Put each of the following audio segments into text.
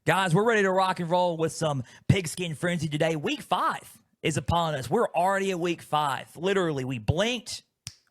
Guys, we're ready to rock and roll with some Pigskin Frenzy today. Week 5 is upon us. We're already at week 5. Literally, we blinked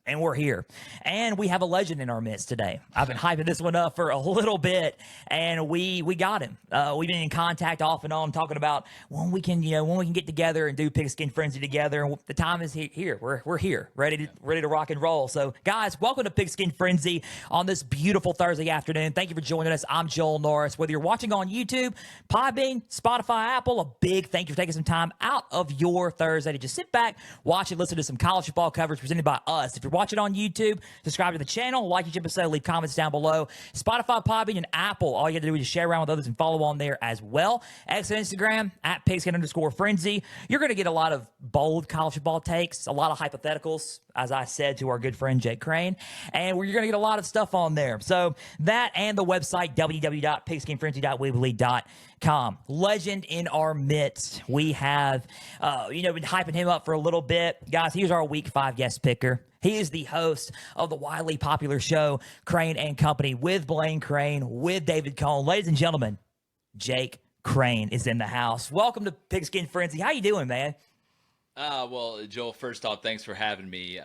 and we're here. And we have a legend in our midst today. I've been hyping this one up for a little bit, and we got him. We've been in contact off and on, talking about when we can get together and do Pigskin Frenzy together. And the time is here. We're here, ready to rock and roll. So, guys, welcome to Pigskin Frenzy on this beautiful Thursday afternoon. Thank you for joining us. I'm Joel Norris. Whether you're watching on YouTube, Podbean, Spotify, Apple, a big thank you for taking some time out of your Thursday to just sit back, watch and listen to some college football coverage presented by us. If you're watching on YouTube, subscribe to the channel, like each episode, leave comments down below. Spotify, Podbean, and Apple, all you got to do is just share around with others and follow on there as well. X and Instagram, at pigskin_frenzy. You're going to get a lot of bold college football takes, a lot of hypotheticals, as I said to our good friend Jake Crain, and you're going to get a lot of stuff on there. So that and the website, www.pigskinfrenzy.weebly.com. Legend in our midst. We have, been hyping him up for a little bit. Guys, here's our week 5 guest picker. He is the host of the widely popular show, Crain Company, with Blaine Crain, with David Cohn. Ladies and gentlemen, Jake Crain is in the house. Welcome to Pigskin Frenzy. How you doing, man? Well, Joel, first off, thanks for having me.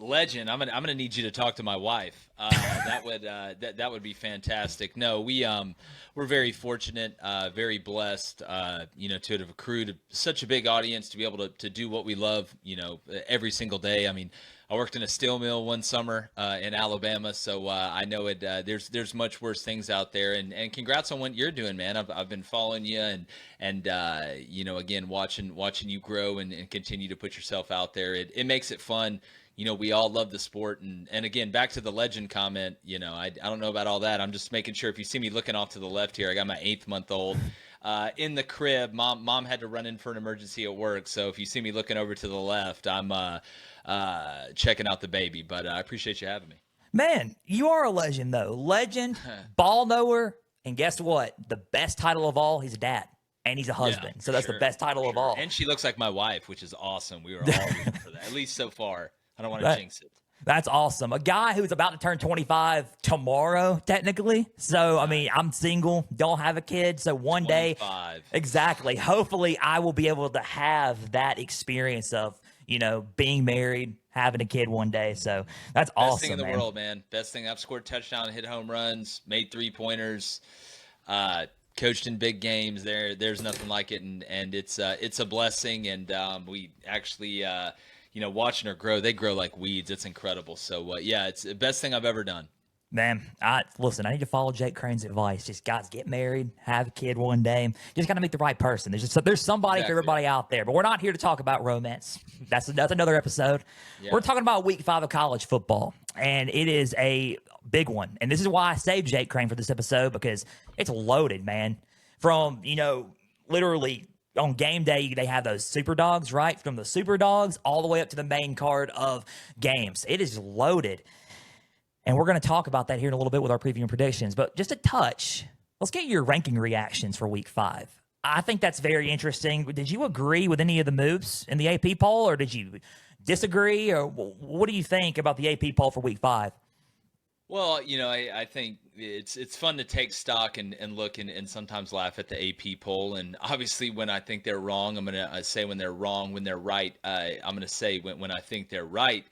Legend, I'm gonna need you to talk to my wife. That would be fantastic. No, we're very fortunate, very blessed, to have accrued such a big audience to be able to do what we love, every single day. I mean, I worked in a steel mill one summer in Alabama, so I know it. There's much worse things out there, and congrats on what you're doing, man. I've been following you and again watching you grow and continue to put yourself out there. It makes it fun. We all love the sport, and again, back to the legend comment. I don't know about all that. I'm just making sure. If you see me looking off to the left here, I got my 8th-month-old. In the crib. Mom had to run in for an emergency at work, so if you see me looking over to the left, I'm checking out the baby. But I appreciate you having me. Man, you are a legend, though. Legend, ball knower, and guess what? The best title of all, he's a dad, and he's a husband. So that's the best title of all. And she looks like my wife, which is awesome. We were all rooting for that, at least so far. I don't want to jinx it. That's awesome. A guy who's about to turn 25 tomorrow, technically. So, I mean, I'm single, don't have a kid. So one 25. Day, exactly. Hopefully, I will be able to have that experience of, being married, having a kid one day. So that's awesome. Best thing in the world, man. Best thing. I've scored touchdown, hit home runs, made 3-pointers, coached in big games. There's nothing like it, and it's a blessing. And we actually. Watching her grow, they grow like weeds. It's incredible. So, it's the best thing I've ever done. Man, I need to follow Jake Crain's advice. Just, guys, get married, have a kid one day. Just got to meet the right person. There's somebody for everybody out there. But we're not here to talk about romance. That's another episode. Yeah. We're talking about week 5 of college football, and it is a big one. And this is why I saved Jake Crain for this episode, because it's loaded, man. From, literally – on game day, they have those super dogs, right? From the super dogs all the way up to the main card of games. It is loaded. And we're going to talk about that here in a little bit with our preview and predictions. But just a touch, let's get your ranking reactions for week 5. I think that's very interesting. Did you agree with any of the moves in the AP poll, or did you disagree? Or what do you think about the AP poll for week 5? Well, I think it's fun to take stock and look and sometimes laugh at the AP poll. And obviously, when I think they're wrong, I'm going to say when they're wrong. When they're right, I'm going to say when I think they're right.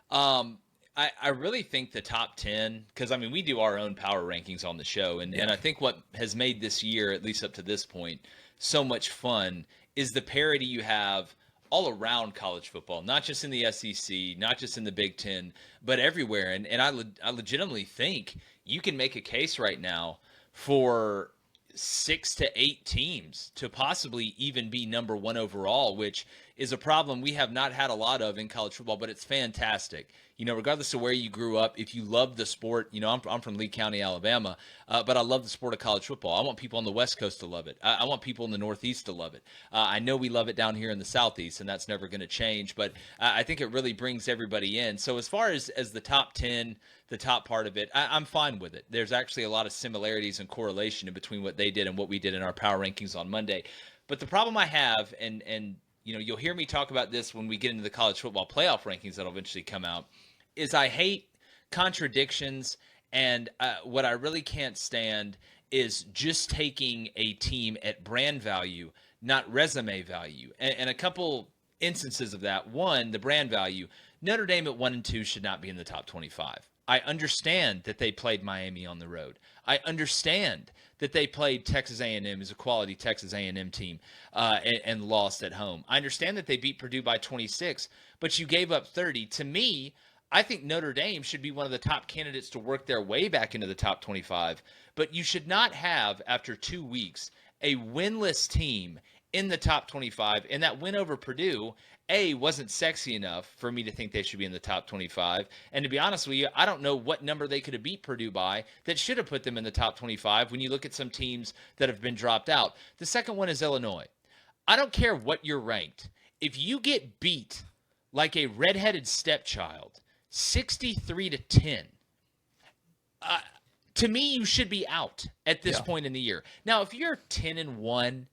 I really think the top 10, because, we do our own power rankings on the show. And I think what has made this year, at least up to this point, so much fun is the parity you have all around college football, not just in the SEC, not just in the Big Ten, but everywhere. And I legitimately think you can make a case right now for 6 to 8 teams to possibly even be number 1 overall, which is a problem we have not had a lot of in college football, but it's fantastic. Regardless of where you grew up, if you love the sport, I'm from Lee County, Alabama, but I love the sport of college football. I want people on the West Coast to love it. I want people in the Northeast to love it. I know we love it down here in the Southeast, and that's never going to change, but I think it really brings everybody in. So as far as the top 10, the top part of it, I'm fine with it. There's actually a lot of similarities and correlation in between what they did and what we did in our power rankings on Monday. But the problem I have, and you'll hear me talk about this when we get into the college football playoff rankings that'll eventually come out, is I hate contradictions, and what I really can't stand is just taking a team at brand value, not resume value. And a couple instances of that. One, the brand value. Notre Dame at 1-2 should not be in the top 25. I understand that they played Miami on the road. I understand that they played Texas A&M as a quality Texas A&M team and lost at home. I understand that they beat Purdue by 26, but you gave up 30. To me, I think Notre Dame should be one of the top candidates to work their way back into the top 25, but you should not have, after 2 weeks, a winless team in the top 25, and that win over Purdue, wasn't sexy enough for me to think they should be in the top 25. And to be honest with you, I don't know what number they could have beat Purdue by that should have put them in the top 25 when you look at some teams that have been dropped out. The second one is Illinois. I don't care what you're ranked. If you get beat like a redheaded stepchild, 63-10, to me, you should be out at this point in the year. Now, if you're 10-1,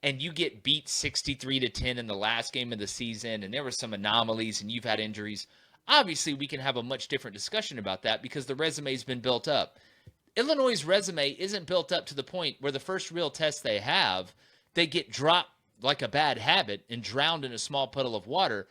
and you get beat 63-10 in the last game of the season, and there were some anomalies and you've had injuries, obviously we can have a much different discussion about that because the resume's been built up. Illinois' resume isn't built up to the point where the first real test they have, they get dropped like a bad habit and drowned in a small puddle of water,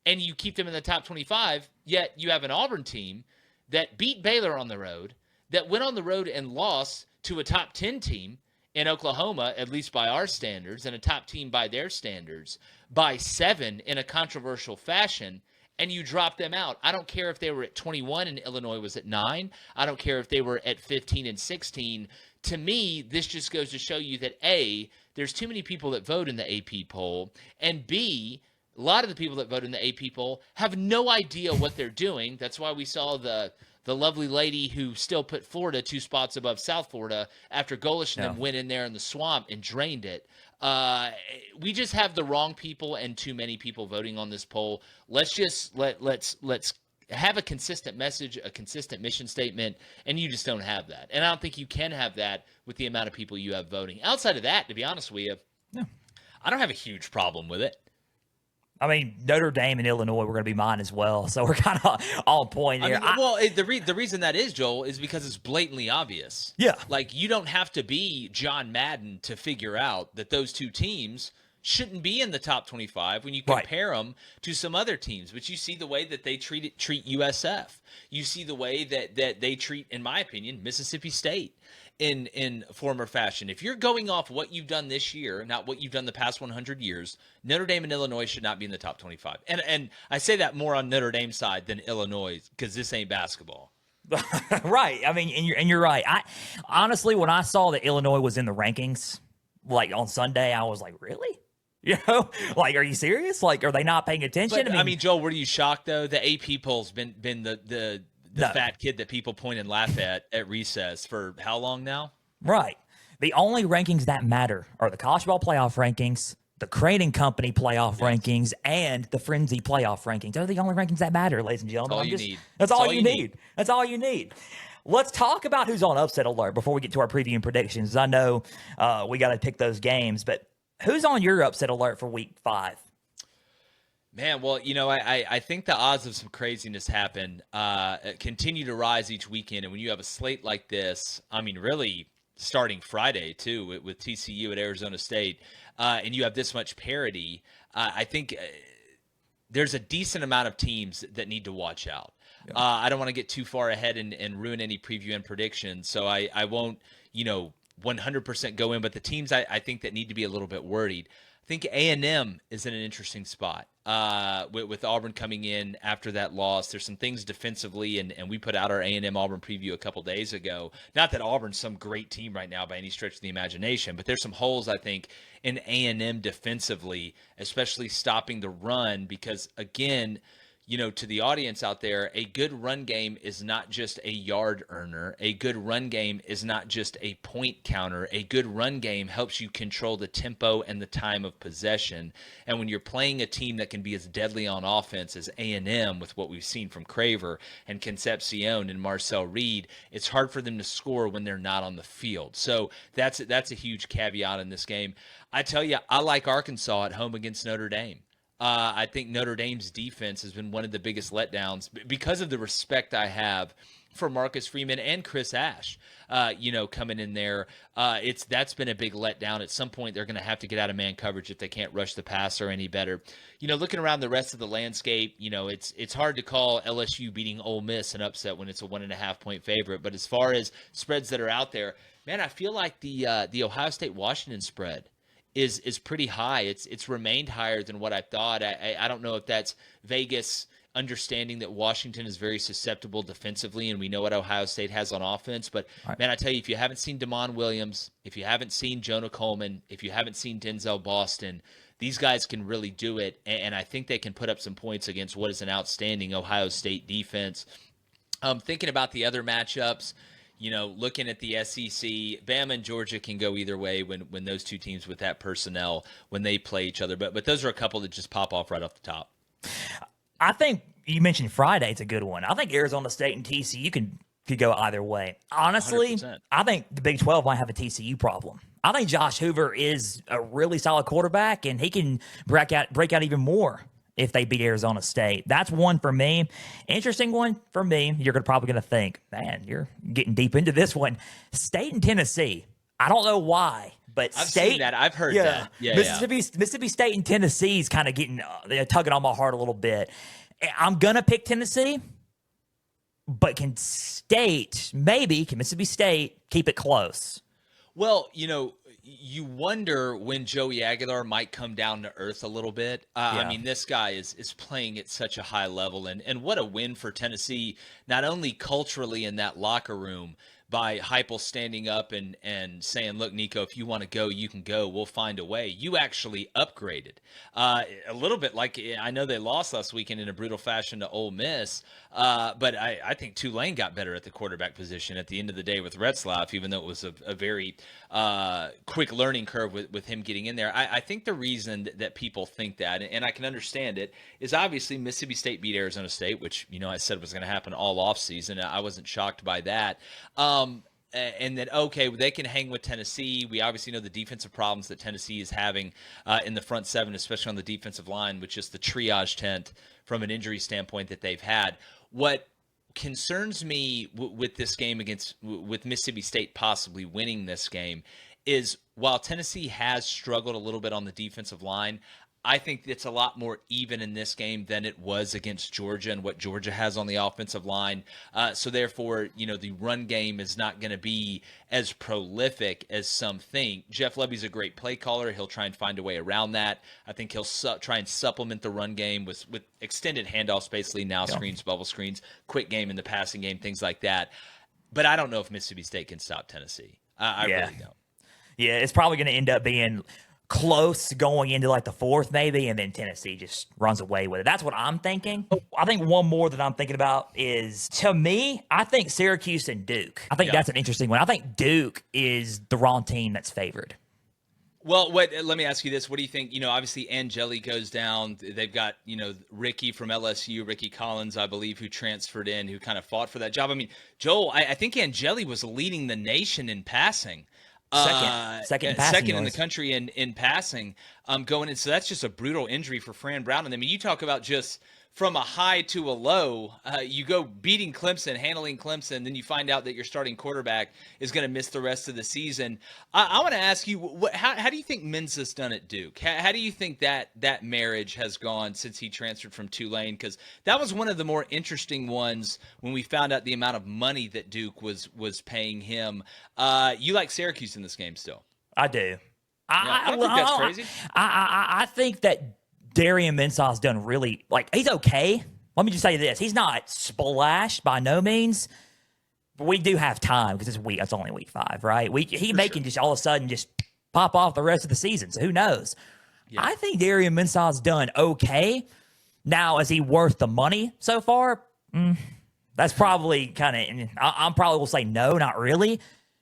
and you keep them in the top 25, yet you have an Auburn team that beat Baylor on the road, that went on the road and lost to a top 10 team, in Oklahoma, at least by our standards, and a top team by their standards, by 7 in a controversial fashion, and you drop them out. I don't care if they were at 21 and Illinois was at 9. I don't care if they were at 15 and 16. To me, this just goes to show you that, A, there's too many people that vote in the AP poll, and B, a lot of the people that vote in the AP poll have no idea what they're doing. That's why we saw the lovely lady who still put Florida 2 spots above South Florida after Golish and them went in there in the swamp and drained it. We just have the wrong people and too many people voting on this poll. Let's just let's have a consistent message, a consistent mission statement, and you just don't have that. And I don't think you can have that with the amount of people you have voting. Outside of that, to be honest with you, I don't have a huge problem with it. I mean, Notre Dame and Illinois were going to be mine as well, so we're kind of on point here. The reason that is, Joel, is because it's blatantly obvious. Yeah. Like, you don't have to be John Madden to figure out that those two teams shouldn't be in the top 25 when you compare them to some other teams. But you see the way that they treat USF. You see the way that they treat, in my opinion, Mississippi State in former fashion. If you're going off what you've done this year, not what you've done the past 100 years, Notre Dame and Illinois should not be in the top 25. And I say that more on Notre Dame's side than Illinois because this ain't basketball. Right. I mean, and you're right. I honestly, when I saw that Illinois was in the rankings, like on Sunday, I was like, really? You know, like, are you serious? Like, are they not paying attention? But, I mean, Joel, were you shocked though? The AP poll's been the fat kid that people point and laugh at recess for how long now? Right. The only rankings that matter are the college ball playoff rankings, the Crain Company playoff rankings, and the Frenzy playoff rankings. Those are the only rankings that matter, ladies and gentlemen. That's all you need. That's all you need. Let's talk about who's on upset alert before we get to our preview and predictions. I know we got to pick those games, but who's on your upset alert for week 5? Man, well, you know, I think the odds of some craziness continue to rise each weekend. And when you have a slate like this, I mean, really starting Friday, too, with TCU at Arizona State, and you have this much parity, I think there's a decent amount of teams that need to watch out. Yeah. I don't want to get too far ahead and ruin any preview and predictions, so I won't, 100% go in. But the teams I think that need to be a little bit worried, I think A&M is in an interesting spot with Auburn coming in after that loss. There's some things defensively, and we put out our A&M Auburn preview a couple days ago. Not that Auburn's some great team right now by any stretch of the imagination, but there's some holes, I think, in A&M defensively, especially stopping the run because, again, to the audience out there, a good run game is not just a yard earner. A good run game is not just a point counter. A good run game helps you control the tempo and the time of possession. And when you're playing a team that can be as deadly on offense as A&M with what we've seen from Craver and Concepcion and Marcel Reed, it's hard for them to score when they're not on the field. So that's a huge caveat in this game. I tell you, I like Arkansas at home against Notre Dame. I think Notre Dame's defense has been one of the biggest letdowns because of the respect I have for Marcus Freeman and Chris Ash. Coming in there, that's been a big letdown. At some point, they're going to have to get out of man coverage if they can't rush the passer any better. Looking around the rest of the landscape, it's hard to call LSU beating Ole Miss an upset when it's a 1.5-point favorite. But as far as spreads that are out there, man, I feel like the Ohio State Washington spread is pretty high. It's remained higher than what I thought. I don't know if that's Vegas understanding that Washington is very susceptible defensively, and we know what Ohio State has on offense. But, man, I tell you, if you haven't seen Damon Williams, if you haven't seen Jonah Coleman, if you haven't seen Denzel Boston, these guys can really do it, and I think they can put up some points against what is an outstanding Ohio State defense. Thinking about the other matchups, looking at the SEC, Bama and Georgia can go either way when those two teams with that personnel, when they play each other. But those are a couple that just pop off right off the top. I think you mentioned Friday. It's a good one. I think Arizona State and TCU could go either way. Honestly, 100%. I think the Big 12 might have a TCU problem. I think Josh Hoover is a really solid quarterback, and he can break out even more if they beat Arizona State. That's one for me. Interesting one for me. You're probably going to think, man, you're getting deep into this one. State and Tennessee. I don't know why, but I've State. seen that. I've heard that. Yeah, Mississippi State and Tennessee is kind of getting they're tugging on my heart a little bit. I'm gonna pick Tennessee, but can Mississippi State keep it close? Well, you wonder when Joey Aguilar might come down to earth a little bit. I mean, this guy is playing at such a high level, and what a win for Tennessee, not only culturally in that locker room, by Heupel standing up and saying, look, Nico, if you want to go, you can go. We'll find a way. You actually upgraded. A little bit like I know they lost last weekend in a brutal fashion to Ole Miss, but I think Tulane got better at the quarterback position at the end of the day with Retzlaff, even though it was a very quick learning curve with him getting in there. I think the reason that people think that, and I can understand it, is obviously Mississippi State beat Arizona State, which I said was going to happen all offseason. I wasn't shocked by that. And then, okay, they can hang with Tennessee. We obviously know the defensive problems that Tennessee is having in the front seven, especially on the defensive line, with just the triage tent from an injury standpoint that they've had. What concerns me with this game with Mississippi State possibly winning this game is while Tennessee has struggled a little bit on the defensive line, I think it's a lot more even in this game than it was against Georgia and what Georgia has on the offensive line. So therefore, the run game is not going to be as prolific as some think. Jeff Lebby's a great play caller. He'll try and find a way around that. I think he'll try and supplement the run game with extended handoffs, basically now screens, bubble screens, quick game in the passing game, things like that. But I don't know if Mississippi State can stop Tennessee. I really don't. Yeah, it's probably going to end up being close going into like the fourth maybe, and then Tennessee just runs away with it. That's what I'm thinking. I think one more that I'm thinking about is, to me, I think Syracuse and Duke. I think that's an interesting one. I think Duke is the wrong team that's favored. Well, let me ask you this. What do you think? Obviously Angeli goes down. They've got, Ricky from LSU, Ricky Collins, I believe, who transferred in, who kind of fought for that job. I mean, Joel, I think Angeli was leading the nation in passing. Second in the country in passing going in. So that's just a brutal injury for Fran Brown. And I mean, you talk about just from a high to a low, you go beating Clemson, handling Clemson, then you find out that your starting quarterback is going to miss the rest of the season. I want to ask you, how do you think Mensa's done at Duke? How do you think that marriage has gone since he transferred from Tulane? Because that was one of the more interesting ones when we found out the amount of money that Duke was paying him. You like Syracuse in this game still? I do. I don't think that's crazy. I think that Darian Mensah's done really, he's okay. Let me just say this. He's not splashed by no means, but we do have time because it's only week 5, right? He can just all of a sudden just pop off the rest of the season, so who knows? Yeah. I think Darian Mensah's done okay. Now, is he worth the money so far? That's probably I'm probably will say no, not really,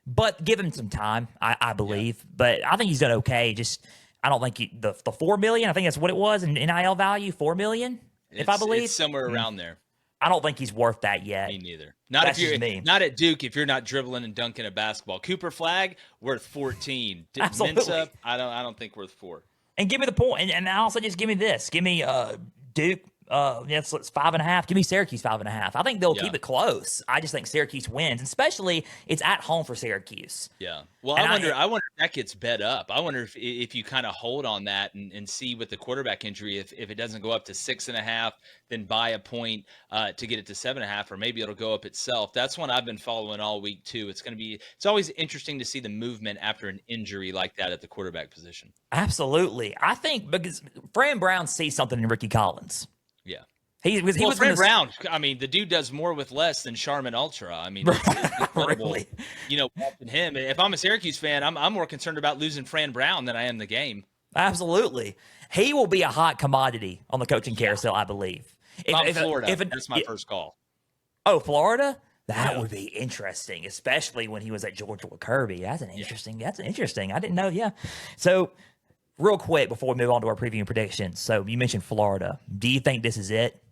but give him some time, I believe. Yeah. But I think he's done okay. Just I don't think the $4 million. I think that's what it was in NIL value, $4 million, if I believe. It's somewhere around there. I don't think he's worth that yet. Me neither. Not at Duke if you're not dribbling and dunking a basketball. Cooper Flag worth 14. Absolutely. Mensa, I don't think worth 4. And give me the point. And also just give me this. Give me Duke. It's 5.5. Give me Syracuse 5.5. I think they'll keep it close. I just think Syracuse wins, especially it's at home for Syracuse. Yeah. Well, And I wonder if that gets bet up. I wonder if you kind of hold on that and see with the quarterback injury, if it doesn't go up to 6.5, then buy a point to get it to 7.5, or maybe it'll go up itself. That's one I've been following all week too. It's always interesting to see the movement after an injury like that at the quarterback position. Absolutely. I think because Fran Brown sees something in Ricky Collins. Yeah. He was Fran Brown. I mean, the dude does more with less than Charmin Ultra. I mean, it's incredible. Really? Watching him. If I'm a Syracuse fan, I'm more concerned about losing Fran Brown than I am the game. Absolutely. He will be a hot commodity on the coaching carousel, I believe. Florida, that's my first call. Oh, Florida? That would be interesting, especially when he was at Georgia with Kirby. That's interesting. I didn't know. Yeah. So, real quick before we move on to our preview and predictions. So, you mentioned Florida. Do you think this is it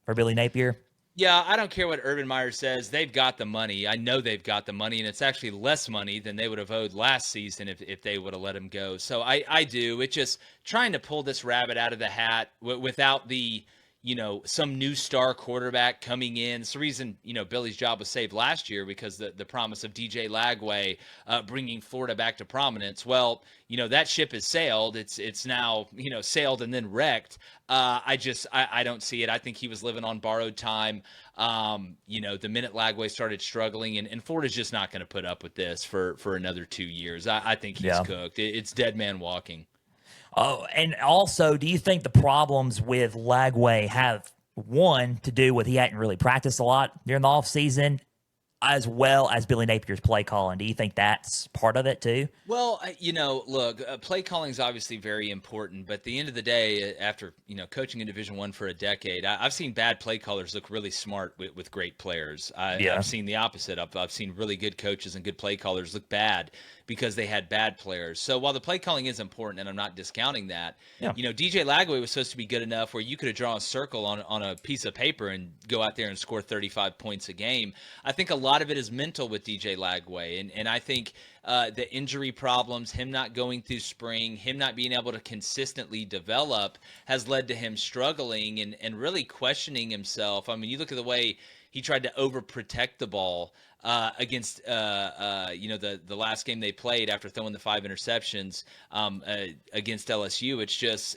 for Billy Napier? Yeah, I don't care what Urban Meyer says. They've got the money. I know they've got the money, and it's actually less money than they would have owed last season if they would have let him go. So I do. It's just trying to pull this rabbit out of the hat without the some new star quarterback coming in. It's the reason, Billy's job was saved last year, because the promise of DJ Lagway bringing Florida back to prominence. Well, that ship has sailed. It's now, sailed and then wrecked. I don't see it. I think he was living on borrowed time. The minute Lagway started struggling, and Florida's just not going to put up with this for another 2 years. I think he's cooked. It's dead man walking. Oh, and also, do you think the problems with Lagway have, one, to do with he hadn't really practiced a lot during the offseason, as well as Billy Napier's play calling? Do you think that's part of it too? Well, look, play calling is obviously very important, but at the end of the day, after coaching in Division I for a decade, I've seen bad play callers look really smart with great players. I've seen the opposite. I've seen really good coaches and good play callers look bad because they had bad players. So while the play calling is important, and I'm not discounting that, DJ Lagway was supposed to be good enough where you could have drawn a circle on a piece of paper and go out there and score 35 points a game. I think a lot of it is mental with DJ Lagway, and I think the injury problems, him not going through spring, him not being able to consistently develop has led to him struggling and really questioning himself. I mean, you look at the way he tried to overprotect the ball against the last game they played after throwing the 5 interceptions against LSU.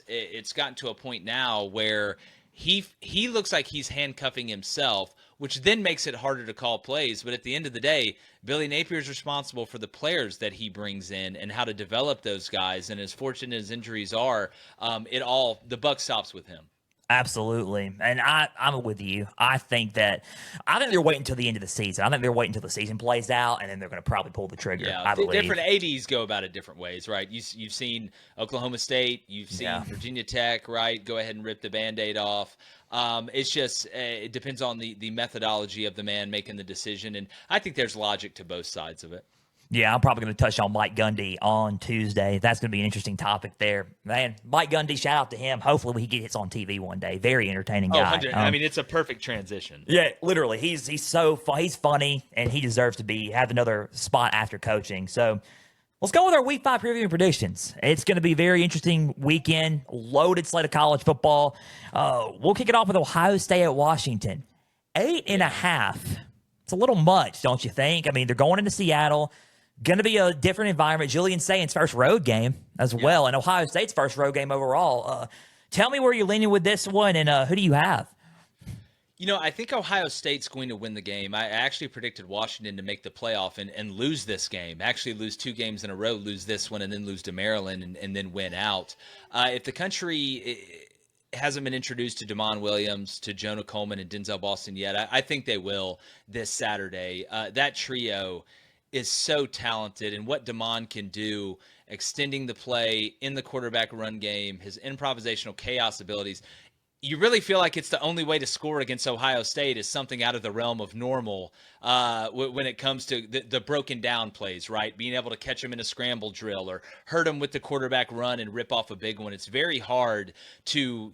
It's gotten to a point now where he looks like he's handcuffing himself, which then makes it harder to call plays. But at the end of the day, Billy Napier is responsible for the players that he brings in and how to develop those guys. And as fortunate as injuries are, the buck stops with him. Absolutely. And I'm with you. I think they're waiting until the end of the season. I think they're waiting until the season plays out, and then they're going to probably pull the trigger. Yeah, I believe. Different ADs go about it different ways, right? You've seen Oklahoma State, you've seen Virginia Tech, right? Go ahead and rip the Band-Aid off. It depends on the methodology of the man making the decision, and I think there's logic to both sides of it. Yeah, I'm probably going to touch on Mike Gundy on Tuesday. That's going to be an interesting topic there. Man, Mike Gundy, shout out to him. Hopefully he gets on TV one day. Very entertaining guy. I mean, it's a perfect transition. Yeah, literally. He's so fun. He's funny, and he deserves to have another spot after coaching. So let's go with our Week 5 preview and predictions. It's going to be a very interesting weekend, loaded slate of college football. We'll kick it off with Ohio State at Washington. 8.5. It's a little much, don't you think? I mean, they're going into Seattle. Going to be a different environment. Julian Saint's first road game as well, and Ohio State's first road game overall. Tell me where you're leaning with this one, and who do you have? I think Ohio State's going to win the game. I actually predicted Washington to make the playoff and lose this game. Actually lose 2 games in a row, lose this one, and then lose to Maryland and then win out. If the country hasn't been introduced to Damon Williams, to Jonah Coleman, and Denzel Boston yet, I think they will this Saturday. That trio is so talented, and what Damon can do, extending the play in the quarterback run game, his improvisational chaos abilities. You really feel like it's the only way to score against Ohio State is something out of the realm of normal when it comes to the broken down plays, right? Being able to catch them in a scramble drill or hurt them with the quarterback run and rip off a big one. It's very hard to,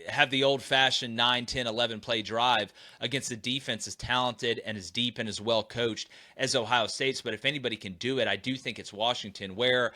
have the old-fashioned 9, 10, 11 play drive against a defense as talented and as deep and as well coached as Ohio State's. But if anybody can do it, I do think it's Washington, where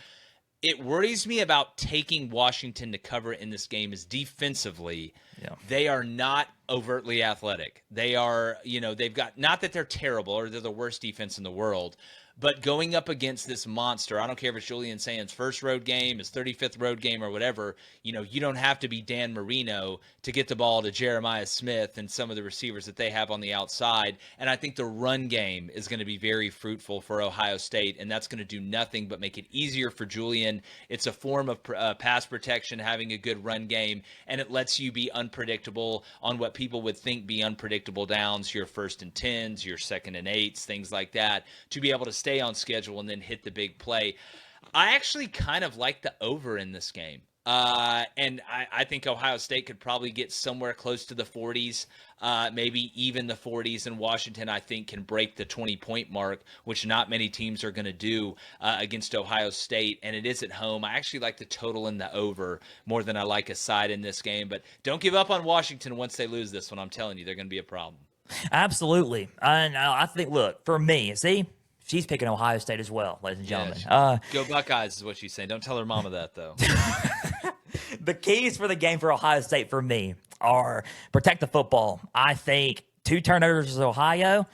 it worries me about taking Washington to cover in this game is defensively. Yeah. They are not overtly athletic. They are, they've got, not that they're terrible or they're the worst defense in the world, but going up against this monster, I don't care if it's Julian Sands' first road game, his 35th road game or whatever, you don't have to be Dan Marino to get the ball to Jeremiah Smith and some of the receivers that they have on the outside. And I think the run game is going to be very fruitful for Ohio State, and that's going to do nothing but make it easier for Julian. It's a form of pass protection, having a good run game, and it lets you be unpredictable on what people would think be unpredictable downs, your 1st and 10s, your 2nd and 8s, things like that, to be able to stay on schedule and then hit the big play. I actually kind of like the over in this game. And I think Ohio State could probably get somewhere close to the 40s, maybe even the 40s. And Washington, I think, can break the 20-point mark, which not many teams are going to do against Ohio State. And it is at home. I actually like the total in the over more than I like a side in this game. But don't give up on Washington once they lose this one. I'm telling you, they're going to be a problem. Absolutely. And I think, look, for me, see, she's picking Ohio State as well, ladies and gentlemen. Go Buckeyes is what she's saying. Don't tell her mama that, though. The keys for the game for Ohio State for me are protect the football. I think 2 turnovers is Ohio.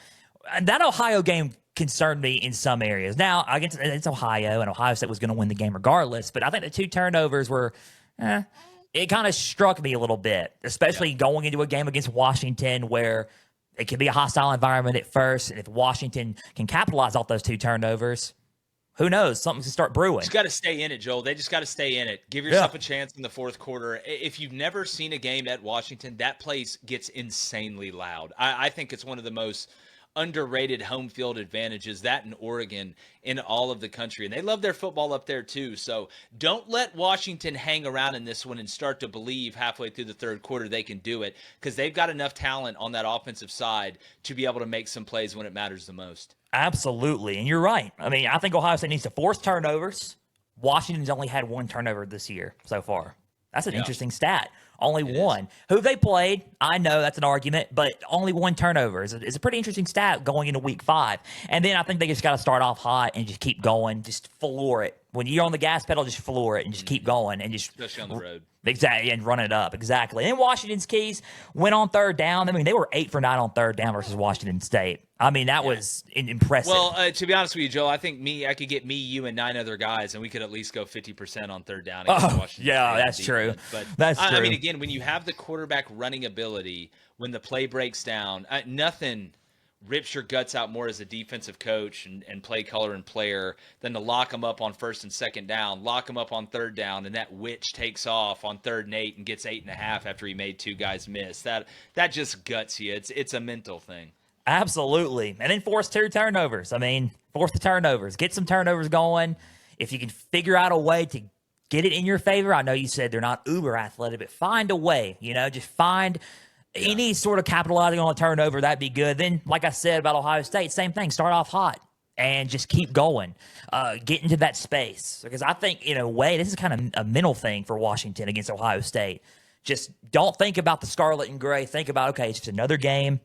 And that Ohio game concerned me in some areas. Now, it's Ohio, and Ohio State was going to win the game regardless. But I think the 2 turnovers were, it kind of struck me a little bit, especially going into a game against Washington where it can be a hostile environment at first. And if Washington can capitalize off those 2 turnovers, who knows? Something's going to start brewing. Just got to stay in it, Joel. They just got to stay in it. Give yourself a chance in the 4th quarter. If you've never seen a game at Washington, that place gets insanely loud. I think it's one of the most underrated home field advantages, that in Oregon, in all of the country. And they love their football up there too. So don't let Washington hang around in this one and start to believe halfway through the 3rd quarter they can do it, because they've got enough talent on that offensive side to be able to make some plays when it matters the most. Absolutely. And you're right. I mean, I think Ohio State needs to force turnovers. Washington's only had 1 turnover this year so far. That's an interesting stat. Only one. Who they played, I know that's an argument, but only 1 turnover is a pretty interesting stat going into week 5. And then I think they just got to start off hot and just keep going, just floor it. When you're on the gas pedal, just floor it and just keep going and just especially on the road. Exactly, and run it up. Exactly. And Washington's keys went on 3rd down. I mean, they were 8 for 9 on 3rd down versus Washington State. I mean, that was impressive. Well, to be honest with you, Joe, I think I could get me, you, and 9 other guys, and we could at least go 50% on 3rd down against Washington. Yeah, that's true. But that's true. I mean, again, when you have the quarterback running ability, when the play breaks down, nothing rips your guts out more as a defensive coach and play caller and player than to lock them up on 1st and 2nd down, lock them up on 3rd down, and that witch takes off on 3rd and 8 and gets 8.5 after he made 2 guys miss. That just guts you. It's a mental thing. Absolutely. And then force 2 turnovers. I mean, force the turnovers. Get some turnovers going. If you can figure out a way to get it in your favor. I know you said they're not uber athletic, but find a way, just find any sort of capitalizing on a turnover. That'd be good. Then, like I said about Ohio State, same thing. Start off hot and just keep going. Get into that space. Because I think, in a way, this is kind of a mental thing for Washington against Ohio State. Just don't think about the scarlet and gray. Think about, okay, it's just another game.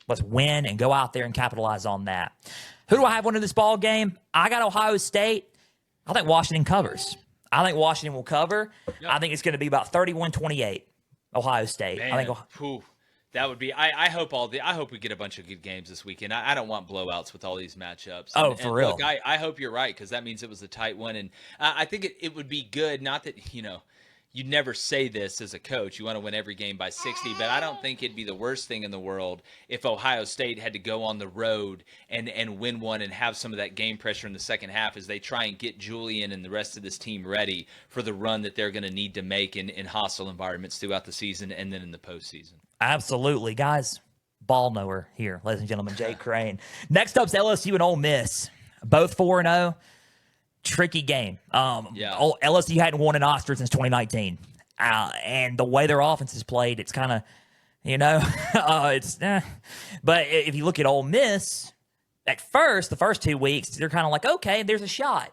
Let's win and go out there and capitalize on that. Who do I have winning this ball game? I got Ohio State. I think Washington covers. I think Washington will cover. Yep. I think it's going to be about 31-28, Ohio State. Man, I think that would be. I hope we get a bunch of good games this weekend. I don't want blowouts with all these matchups. For real. Look, I hope you're right, because that means it was a tight one, and I think it would be good. Not that you'd never say this as a coach. You want to win every game by 60, but I don't think it'd be the worst thing in the world if Ohio State had to go on the road and win one and have some of that game pressure in the second half as they try and get Julian and the rest of this team ready for the run that they're going to need to make in hostile environments throughout the season and then in the postseason. Absolutely. Guys, ball knower here, ladies and gentlemen, Jake Crain. Next up's LSU and Ole Miss. Both 4-0. Tricky game. LSU hadn't won in Oxford since 2019. And the way their offense is played, it's kind of, But if you look at Ole Miss, at first, the first 2 weeks, they're kind of like, okay, there's a shot.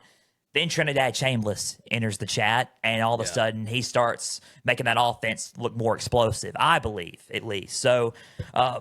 Then Trinidad Chambliss enters the chat, and all of a sudden he starts making that offense look more explosive, I believe, at least. So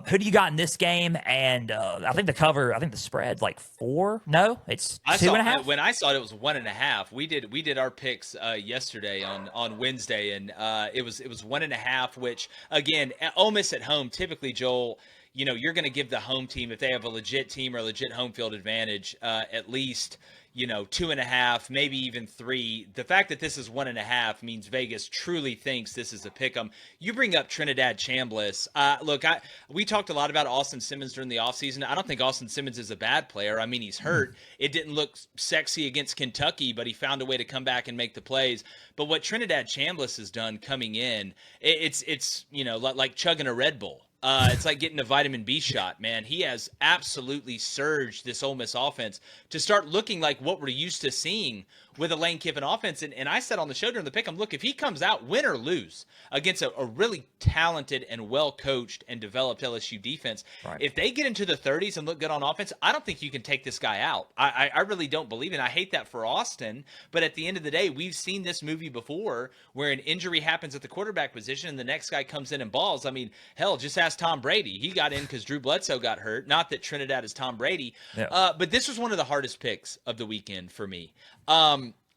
who do you got in this game? And I think the spread's like 4. No, it's 2.5. When I saw it, it was 1.5. We did our picks yesterday on Wednesday, and it was 1.5. Which again, Ole Miss at home, typically, Joel, you're going to give the home team, if they have a legit team or a legit home field advantage, at least 2.5, maybe even 3. The fact that this is 1.5 means Vegas truly thinks this is a pick'em. You bring up Trinidad Chambliss. Look, we talked a lot about Austin Simmons during the offseason. I don't think Austin Simmons is a bad player. I mean, he's hurt. It didn't look sexy against Kentucky, but he found a way to come back and make the plays. But what Trinidad Chambliss has done coming in, it's like chugging a Red Bull. It's like getting a vitamin B shot, man. He has absolutely surged this Ole Miss offense to start looking like what we're used to seeing with a Lane Kiffin offense. And I said on the show during the pick'em, look, if he comes out win or lose against a really talented and well-coached and developed LSU defense, right, if they get into the 30s and look good on offense, I don't think you can take this guy out. I really don't believe it. I hate that for Austin, but at the end of the day, we've seen this movie before where an injury happens at the quarterback position and the next guy comes in and balls. I mean, hell, just ask Tom Brady. He got in because Drew Bledsoe got hurt. Not that Trinidad is Tom Brady, but this was one of the hardest picks of the weekend for me.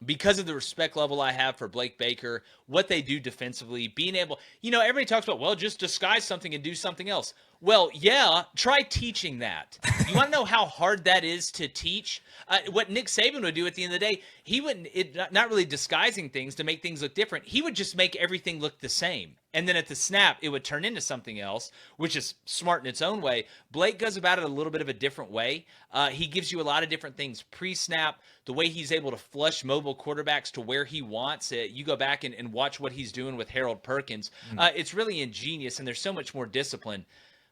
Because of the respect level I have for Blake Baker, what they do defensively, being able, everybody talks about, well, just disguise something and do something else. Well, yeah, try teaching that. You want to know how hard that is to teach? What Nick Saban would do at the end of the day, he wouldn't, not really disguising things to make things look different. He would just make everything look the same. And then at the snap, it would turn into something else, which is smart in its own way. Blake goes about it a little bit of a different way. He gives you a lot of different things pre-snap, the way he's able to flush mobile quarterbacks to where he wants it. You go back and watch what he's doing with Harold Perkins. It's really ingenious, and there's so much more discipline.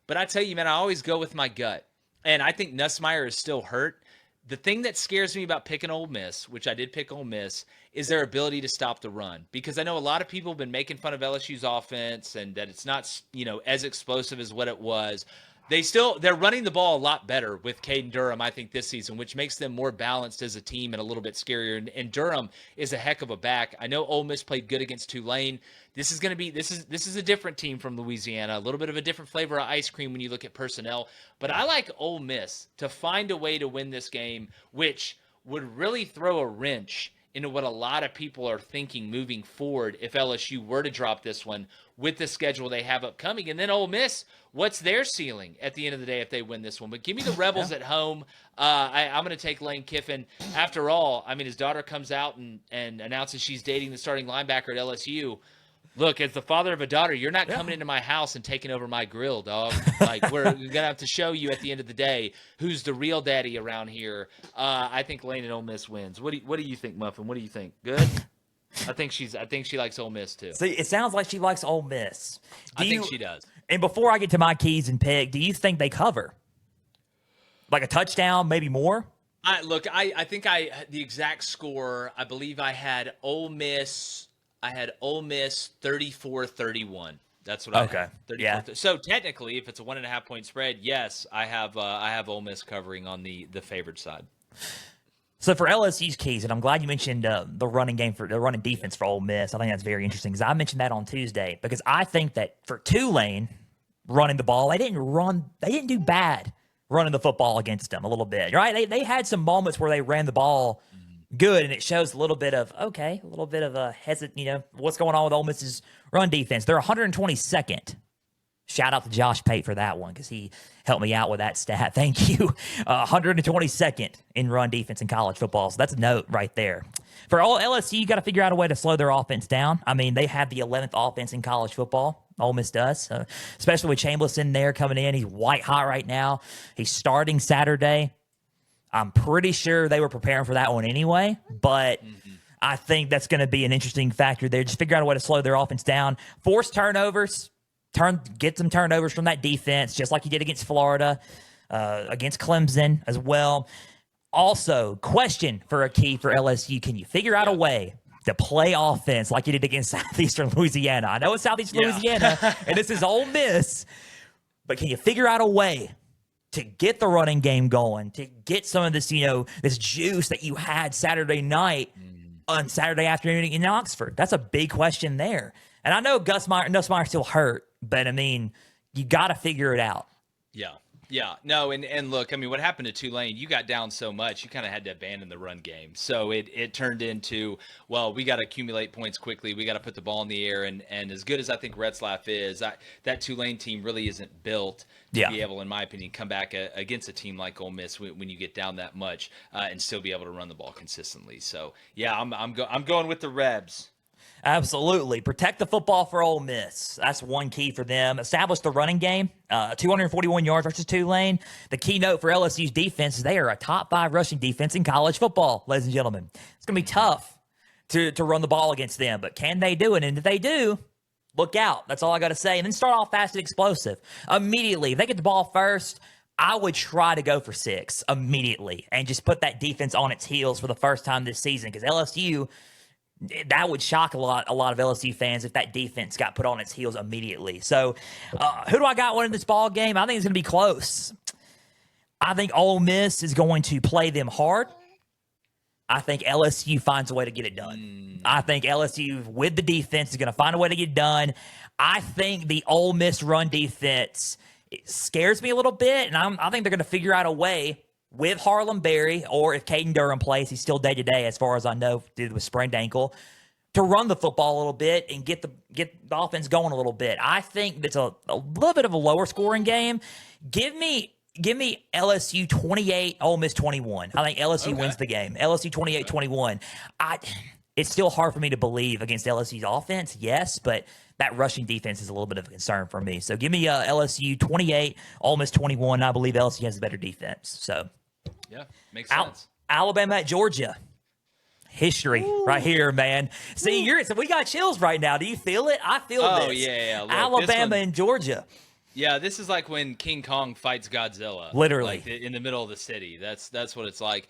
But I tell you, man, I always go with my gut. And I think Nussmeier is still hurt. The thing that scares me about picking Ole Miss, which I did pick Ole Miss, is their ability to stop the run. Because I know a lot of people have been making fun of LSU's offense and that it's not, as explosive as what it was. They're running the ball a lot better with Caden Durham, I think, this season, which makes them more balanced as a team and a little bit scarier. And Durham is a heck of a back. I know Ole Miss played good against Tulane. This is a different team from Louisiana, a little bit of a different flavor of ice cream when you look at personnel. But I like Ole Miss to find a way to win this game, which would really throw a wrench into what a lot of people are thinking moving forward if LSU were to drop this one with the schedule they have upcoming. And then Ole Miss, what's their ceiling at the end of the day if they win this one? But give me the Rebels at home. I'm going to take Lane Kiffin. After all, I mean, his daughter comes out and announces she's dating the starting linebacker at LSU. Look, as the father of a daughter, you're not coming into my house and taking over my grill, dog. Like, we're going to have to show you at the end of the day who's the real daddy around here. I think Lane and Ole Miss wins. What do you think, Muffin? What do you think? Good? I think she likes Ole Miss too. See, it sounds like she likes Ole Miss. I think she does. And before I get to my keys and pick, do you think they cover? Like a touchdown, maybe more? I think the exact score, I believe I had Ole Miss 34-31. That's what I had. Yeah. So technically, if it's a 1.5 point spread, yes, I have Ole Miss covering on the favored side. So for LSU's keys, and I'm glad you mentioned the running defense for Ole Miss. I think that's very interesting because I mentioned that on Tuesday because I think that for Tulane running the ball, they didn't do bad running the football against them a little bit, right? They had some moments where they ran the ball good, and it shows a little bit of a hesitant, what's going on with Ole Miss's run defense. They're 122nd. Shout out to Josh Pate for that one because he helped me out with that stat. Thank you. 122nd in run defense in college football. So that's a note right there. For all LSU, you got to figure out a way to slow their offense down. I mean, they have the 11th offense in college football. Ole Miss does, especially with Chambliss in there coming in. He's white hot right now. He's starting Saturday. I'm pretty sure they were preparing for that one anyway, but I think that's going to be an interesting factor there. Just figure out a way to slow their offense down. Force turnovers. Get some turnovers from that defense, just like you did against Florida, against Clemson as well. Also, question for a key for LSU. Can you figure out a way to play offense like you did against Southeastern Louisiana? I know it's Southeastern Louisiana, and this is Ole Miss, but can you figure out a way to get the running game going, to get some of this, this juice that you had Saturday night on Saturday afternoon in Oxford? That's a big question there. And I know Nussmeier's still hurt, but I mean, you got to figure it out. Yeah. Yeah, no, and look, I mean, what happened to Tulane, you got down so much, you kind of had to abandon the run game. So it turned into, well, we got to accumulate points quickly. We got to put the ball in the air. And as good as I think Retzlaff is, that Tulane team really isn't built to be able, in my opinion, come back against a team like Ole Miss when you get down that much and still be able to run the ball consistently. So, yeah, I'm going with the Rebs. Absolutely. Protect the football for Ole Miss. That's one key for them. Establish the running game. 241 yards versus Tulane. The keynote for LSU's defense is they are a top 5 rushing defense in college football, ladies and gentlemen. It's going to be tough to run the ball against them, but can they do it? And if they do, look out. That's all I got to say. And then start off fast and explosive. Immediately, if they get the ball first, I would try to go for 6 immediately and just put that defense on its heels for the first time this season, because LSU, that would shock a lot of LSU fans if that defense got put on its heels immediately. So who do I got winning this ball game? I think it's going to be close. I think Ole Miss is going to play them hard. I think LSU finds a way to get it done. I think LSU, with the defense, is going to find a way to get it done. I think the Ole Miss run defense scares me a little bit, and I think they're going to figure out a way with Harlem Berry, or if Caden Durham plays, he's still day-to-day as far as I know, due to a sprained ankle, to run the football a little bit and get the offense going a little bit. I think it's a little bit of a lower scoring game. Give me LSU 28, Ole Miss 21. I think LSU wins the game. LSU 28-21. It's still hard for me to believe against LSU's offense, yes, but that rushing defense is a little bit of a concern for me. So give me LSU 28, Ole Miss 21. I believe LSU has a better defense. So yeah, makes sense. Alabama at Georgia. History right here, man. See, so we got chills right now. Do you feel it? I feel this. Oh, yeah. Look, Alabama and Georgia. Yeah, this is like when King Kong fights Godzilla. Literally. Like in the middle of the city. That's what it's like.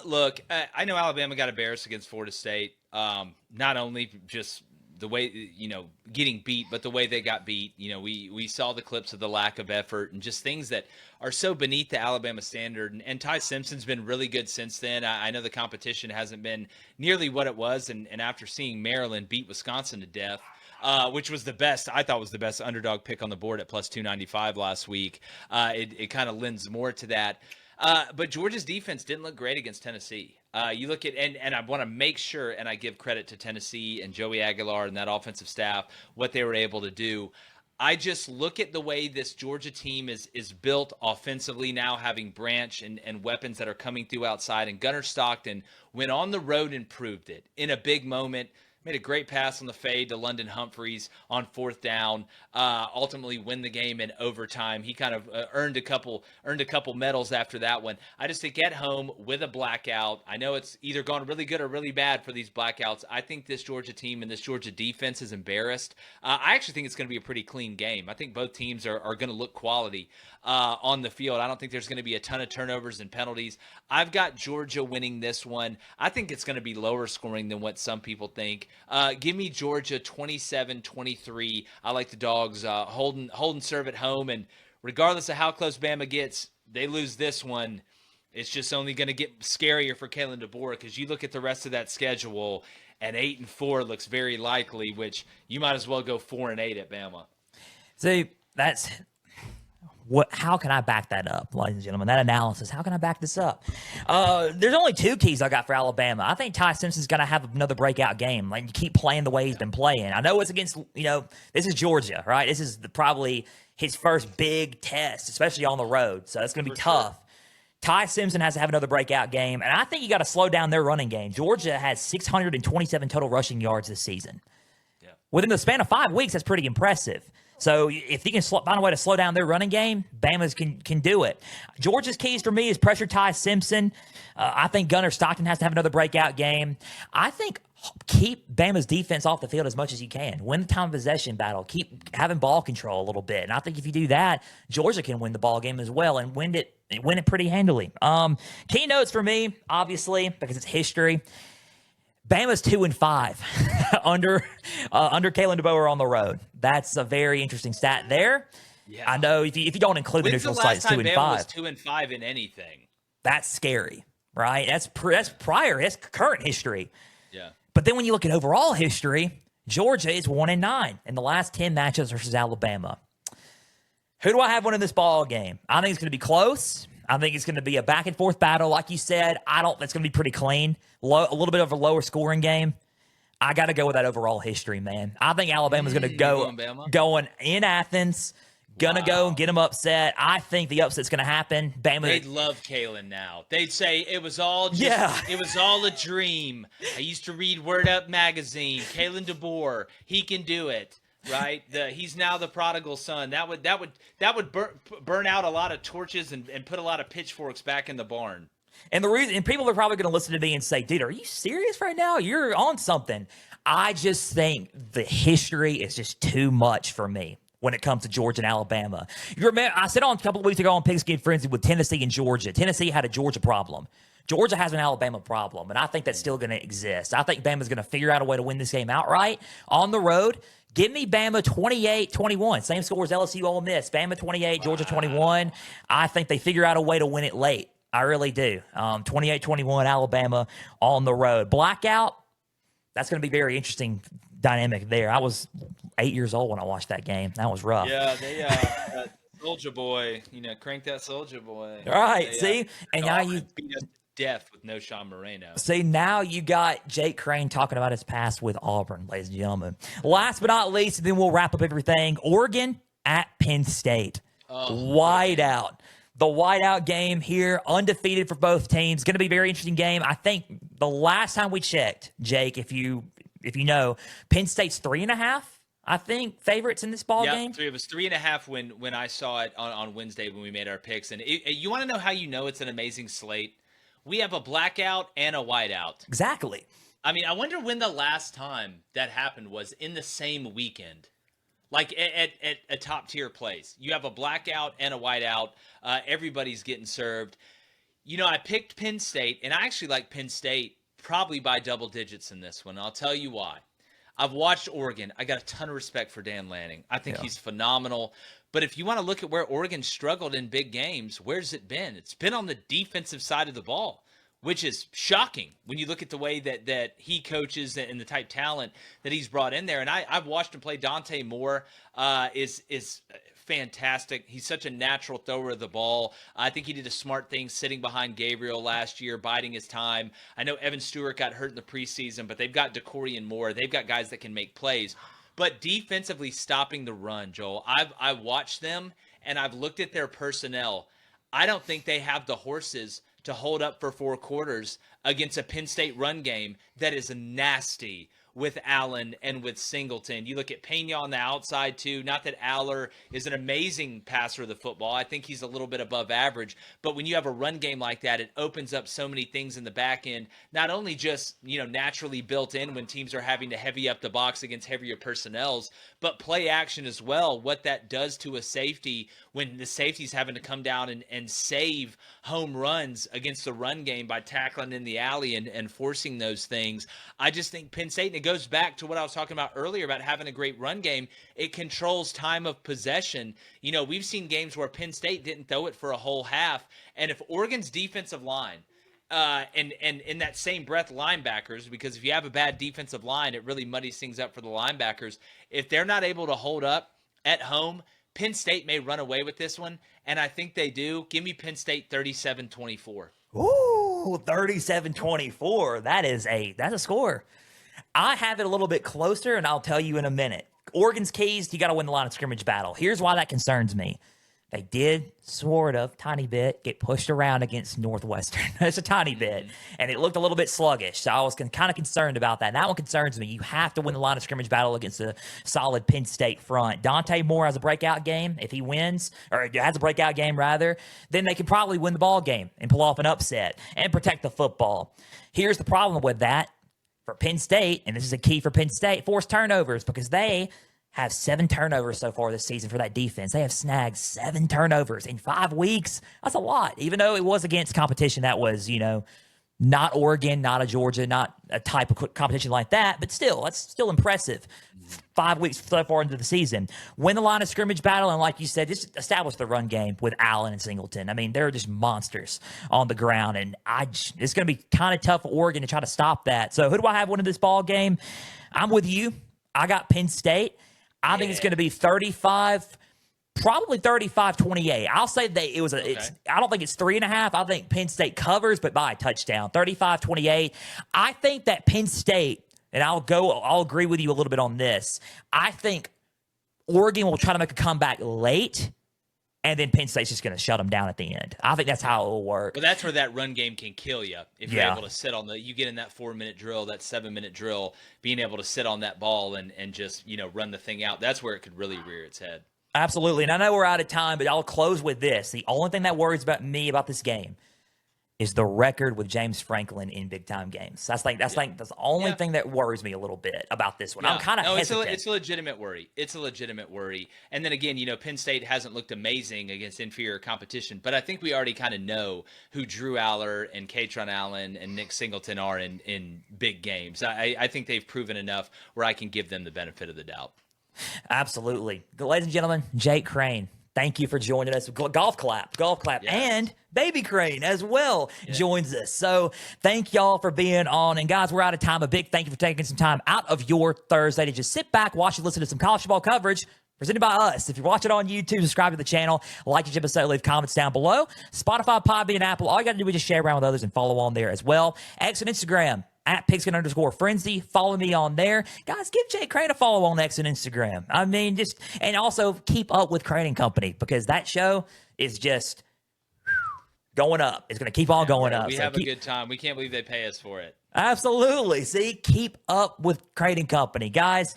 Look, I know Alabama got embarrassed against Florida State. Not only just the way, getting beat, but the way they got beat. We saw the clips of the lack of effort and just things that are so beneath the Alabama standard. And Ty Simpson's been really good since then. I know the competition hasn't been nearly what it was. And after seeing Maryland beat Wisconsin to death, which was I thought was the best underdog pick on the board at plus 295 last week, it kind of lends more to that. But Georgia's defense didn't look great against Tennessee. You look at, and I want to make sure, and I give credit to Tennessee and Joey Aguilar and that offensive staff, what they were able to do. I just look at the way this Georgia team is built offensively now, having Branch and weapons that are coming through outside. And Gunnar Stockton went on the road and proved it in a big moment. Made a great pass on the fade to London Humphreys on 4th down. Ultimately win the game in overtime. He kind of earned a couple medals after that one. I just think at home with a blackout, I know it's either gone really good or really bad for these blackouts. I think this Georgia team and this Georgia defense is embarrassed. I actually think it's going to be a pretty clean game. I think both teams are going to look quality on the field. I don't think there's going to be a ton of turnovers and penalties. I've got Georgia winning this one. I think it's going to be lower scoring than what some people think. Give me Georgia 27-23. I like the Dogs holding serve at home, and regardless of how close Bama gets, they lose this one. It's just only going to get scarier for Kalen DeBoer, because you look at the rest of that schedule, and 8-4 looks very likely, which you might as well go 4-8 at Bama. See, that's how can I back that up, ladies and gentlemen? That analysis, how can I back this up? There's only 2 keys I got for Alabama. I think Ty Simpson's going to have another breakout game. Like, you keep playing the way he's been playing. I know it's against, this is Georgia, right? This is probably his first big test, especially on the road. So it's going to be tough. Sure. Ty Simpson has to have another breakout game, and I think you got to slow down their running game. Georgia has 627 total rushing yards this season. Yeah. Within the span of 5 weeks, that's pretty impressive. So if you can find a way to slow down their running game, Bama's can do it. Georgia's keys for me is pressure Ty Simpson. I think Gunnar Stockton has to have another breakout game. I think keep Bama's defense off the field as much as you can. Win the time of possession battle. Keep having ball control a little bit. And I think if you do that, Georgia can win the ball game as well and win it pretty handily. Keynotes for me, obviously, because it's history. Bama's 2-5 under Kalen DeBoer on the road. That's a very interesting stat there. Yeah. I know if you don't include the When's the neutral last sites, time 2 and Bama 5. was 2-5 in anything? That's scary, right? That's prior. That's current history. Yeah. But then when you look at overall history, Georgia is 1-9 in the last 10 matches versus Alabama. Who do I have winning this ball game? I think it's going to be close. I think it's going to be a back and forth battle, like you said. It's going to be pretty clean. A little bit of a lower scoring game. I got to go with that overall history, man. I think Alabama's going to going in Athens, gonna go and get them upset. I think the upset's going to happen. Bama. They'd love Kalen now. They'd say it was all it was all a dream. I used to read Word Up magazine. Kalen DeBoer, he can do it. Right, he's now the prodigal son. That would burn out a lot of torches and put a lot of pitchforks back in the barn. And people are probably going to listen to me and say, "Dude, are you serious right now? You're on something." I just think the history is just too much for me when it comes to Georgia and Alabama. You remember, I said on a couple of weeks ago on Pigskin Frenzy with Tennessee and Georgia. Tennessee had a Georgia problem. Georgia has an Alabama problem, and I think that's still going to exist. I think Bama's going to figure out a way to win this game outright on the road. Give me Bama 28-21. Same score as LSU Ole Miss. Bama 28, Georgia 21. I think they figure out a way to win it late. I really do. 28-21 Alabama on the road. Blackout, that's going to be very interesting dynamic there. I was 8 years old when I watched that game. That was rough. Yeah, they Soldier Boy, crank that Soldier Boy. All right, see? And now you beat us to death with no Sean Moreno. See, now you got Jake Crain talking about his past with Auburn, ladies and gentlemen. Last but not least, and then we'll wrap up everything. Oregon at Penn State. Whiteout. The whiteout game here, undefeated for both teams. Going to be a very interesting game. I think the last time we checked, Jake, if you know, Penn State's 3.5. I think favorites in this ball game. Yeah, it was 3.5 when I saw it on Wednesday when we made our picks. And you want to know how you know it's an amazing slate? We have a blackout and a whiteout. Exactly. I mean, I wonder when the last time that happened was in the same weekend. Like at a top-tier place. You have a blackout and a whiteout. Everybody's getting served. I picked Penn State, and I actually like Penn State probably by double digits in this one. I'll tell you why. I've watched Oregon. I got a ton of respect for Dan Lanning. I think he's phenomenal. But if you want to look at where Oregon struggled in big games, where's it been? It's been on the defensive side of the ball, which is shocking when you look at the way that he coaches and the type of talent that he's brought in there. And I've watched him play. Dante Moore is fantastic. He's such a natural thrower of the ball. I think he did a smart thing sitting behind Gabriel last year, biding his time. I know Evan Stewart got hurt in the preseason, but they've got DeCorian Moore. They've got guys that can make plays. But defensively stopping the run, Joel, I've watched them, and I've looked at their personnel. I don't think they have the horses to hold up for 4 quarters against a Penn State run game that is nasty with Allen and with Singleton. You look at Pena on the outside too. Not that Aller is an amazing passer of the football. I think he's a little bit above average. But when you have a run game like that, it opens up so many things in the back end. Not only just, naturally built in when teams are having to heavy up the box against heavier personnels, but play action as well. What that does to a safety when the safety's having to come down and save home runs against the run game by tackling in the alley and forcing those things. I just think Penn State, and it goes back to what I was talking about earlier about having a great run game. It controls time of possession. We've seen games where Penn State didn't throw it for a whole half. And if Oregon's defensive line, and in that same breath, linebackers, because if you have a bad defensive line, it really muddies things up for the linebackers. If they're not able to hold up at home, Penn State may run away with this one, and I think they do. Give me Penn State 37-24. Ooh, 37-24. That's a score. I have it a little bit closer, and I'll tell you in a minute. Oregon's keys, you got to win the line of scrimmage battle. Here's why that concerns me. They did sort of, tiny bit, get pushed around against Northwestern. It's a tiny bit. And it looked a little bit sluggish. So I was kind of concerned about that. And that one concerns me. You have to win the line of scrimmage battle against a solid Penn State front. Dante Moore has a breakout game. If he wins, or has a breakout game rather, then they can probably win the ball game and pull off an upset and protect the football. Here's the problem with that for Penn State, and this is a key for Penn State, forced turnovers, because they have 7 turnovers so far this season for that defense. They have snagged 7 turnovers in 5 weeks. That's a lot, even though it was against competition that was, Not Oregon, not a Georgia, not a type of competition like that, but still, that's still impressive. 5 weeks so far into the season. Win the line of scrimmage battle, and like you said, just establish the run game with Allen and Singleton. I mean, they're just monsters on the ground, and it's going to be kind of tough for Oregon to try to stop that. So who do I have winning this ball game? I'm with you. I got Penn State. I think it's going to be 35, probably 35-28. I'll say I don't think it's 3.5. I think Penn State covers, but by a touchdown. 35-28. I think that Penn State, and I'll agree with you a little bit on this. I think Oregon will try to make a comeback late, and then Penn State's just going to shut them down at the end. I think that's how it will work. Well, that's where that run game can kill you. If you're able to sit on you get in that 4-minute drill, that 7-minute drill, being able to sit on that ball and just, run the thing out. That's where it could really rear its head. Absolutely. And I know we're out of time, but I'll close with this. The only thing that worries me about this game is the record with James Franklin in big-time games. That's the only thing that worries me a little bit about this one. I'm kind of hesitant. It's a legitimate worry. It's a legitimate worry. And then again, Penn State hasn't looked amazing against inferior competition, but I think we already kind of know who Drew Aller and Katron Allen and Nick Singleton are in big games. I think they've proven enough where I can give them the benefit of the doubt. Absolutely. Ladies and gentlemen, Jake Crain, thank you for joining us. Golf clap. Yes. And Baby Crain as well joins us. So thank y'all for being on. And guys, we're out of time. A big thank you for taking some time out of your Thursday to just sit back, watch and listen to some college football coverage presented by us. If you're watching on YouTube, subscribe to the channel, like each episode, leave comments down below. Spotify, Podbean, and Apple. All you got to do is just share around with others and follow on there as well. X and Instagram. At Pigskin_Frenzy. Follow me on there. Guys, give Jake Crain a follow on X and Instagram. I mean, and also keep up with Crain Company because that show is just going up. It's going to keep on going up. We have a good time. We can't believe they pay us for it. Absolutely. See, keep up with Crain Company. Guys,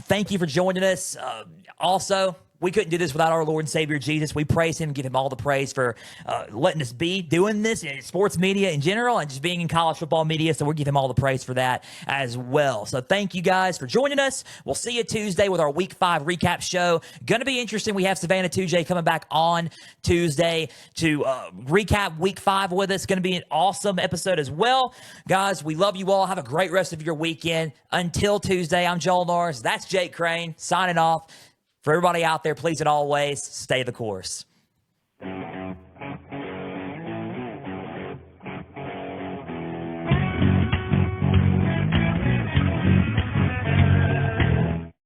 thank you for joining us. Also, we couldn't do this without our Lord and Savior, Jesus. We praise him, give him all the praise for letting us be doing this in sports media in general and just being in college football media. So we'll give him all the praise for that as well. So thank you guys for joining us. We'll see you Tuesday with our Week 5 recap show. Going to be interesting. We have Savannah 2J coming back on Tuesday to recap Week 5 with us. Going to be an awesome episode as well. Guys, we love you all. Have a great rest of your weekend. Until Tuesday, I'm Joel Norris. That's Jake Crain signing off. For everybody out there, please and always stay the course.